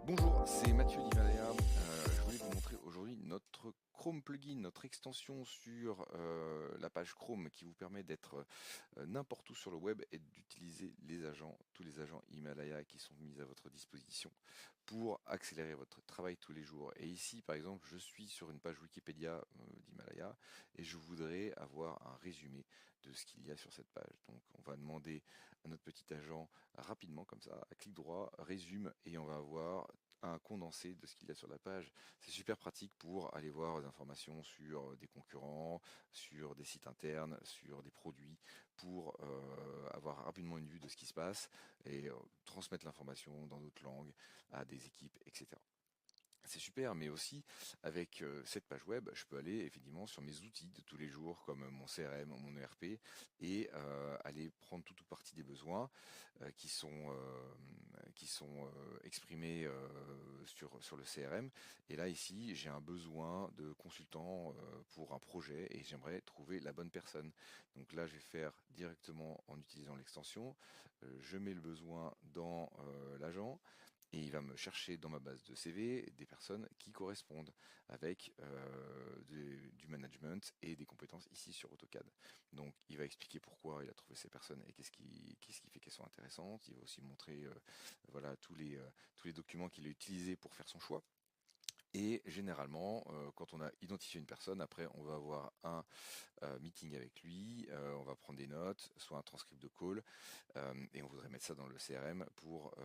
Bonjour, c'est Mathieu d'Himalaya. Je voulais vous montrer aujourd'hui notre Chrome plugin, notre extension sur la page Chrome qui vous permet d'être n'importe où sur le web et d'utiliser les agents, tous les agents Himalaya qui sont mis à votre disposition pour accélérer votre travail tous les jours. Et ici, par exemple, je suis sur une page Wikipédia d'Himalaya et je voudrais avoir un résumé de ce qu'il y a sur cette page. Donc, on va demander à notre petit agent rapidement, comme ça, à clic droit, résume, et on va avoir un condensé de ce qu'il y a sur la page. C'est super pratique pour aller voir des informations sur des concurrents, sur des sites internes, sur des produits, pour avoir rapidement une vue de ce qui se passe et transmettre l'information dans d'autres langues à des équipes, etc. C'est super, mais aussi avec cette page web, je peux aller effectivement sur mes outils de tous les jours, comme mon CRM, mon ERP, et aller prendre tout ou partie des besoins qui sont exprimés sur le CRM. Et là, ici, j'ai un besoin de consultant pour un projet et j'aimerais trouver la bonne personne. Donc là, je vais faire directement en utilisant l'extension. Je mets le besoin dans l'agent. Et il va me chercher dans ma base de CV des personnes qui correspondent avec du management et des compétences ici sur AutoCAD. Donc il va expliquer pourquoi il a trouvé ces personnes et qu'est-ce qui fait qu'elles sont intéressantes. Il va aussi montrer voilà, tous les documents qu'il a utilisés pour faire son choix. Et généralement, quand on a identifié une personne, après on va avoir un meeting avec lui, on va prendre des notes, soit un transcript de call, et on voudrait mettre ça dans le CRM pour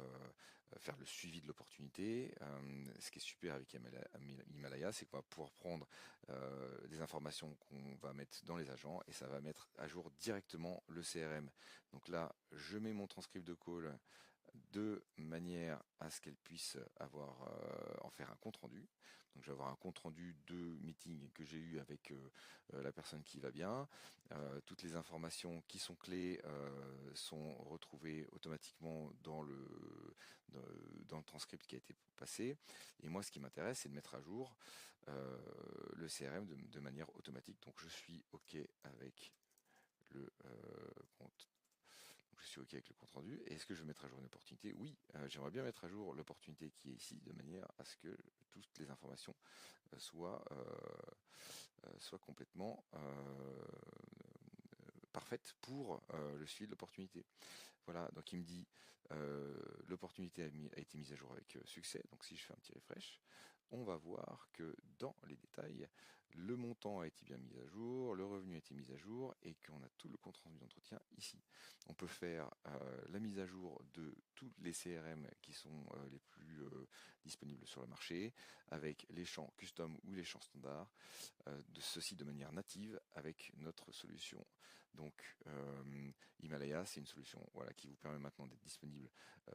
faire le suivi de l'opportunité. Ce qui est super avec Himalaya, c'est qu'on va pouvoir prendre des informations qu'on va mettre dans les agents et ça va mettre à jour directement le CRM. Donc là, je mets mon transcript de call de manière à ce qu'elle puisse en faire un compte rendu. Donc je vais avoir un compte rendu de meeting que j'ai eu avec la personne qui va bien. Toutes les informations qui sont clés sont retrouvées automatiquement dans, dans le transcript qui a été passé. Et moi, ce qui m'intéresse, c'est de mettre à jour le CRM de manière automatique. Donc je suis OK avec le compte. Je suis OK avec le compte rendu. Et est-ce que je veux mettre à jour une opportunité? Oui, j'aimerais bien mettre à jour l'opportunité qui est ici, de manière à ce que toutes les informations soient complètement parfaites pour le suivi de l'opportunité. Voilà, donc il me dit l'opportunité a été mise à jour avec succès. Donc si je fais un petit refresh, on va voir que dans les détails, le montant a été bien mis à jour, le revenu a été mis à jour et qu'on a tout le compte rendu d'entretien ici. On peut faire la mise à jour de tous les CRM qui sont les plus disponibles sur le marché avec les champs custom ou les champs standards, de ceci de manière native avec notre solution. Donc Himalaya, c'est une solution voilà, qui vous permet maintenant d'être disponible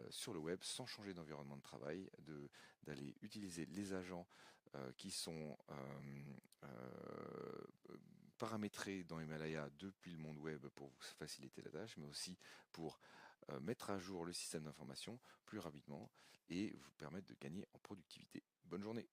sur le web sans changer d'environnement de travail, d'aller utiliser les agents qui sont paramétrés dans Himalaya depuis le monde web pour vous faciliter la tâche, mais aussi pour mettre à jour le système d'information plus rapidement et vous permettre de gagner en productivité. Bonne journée!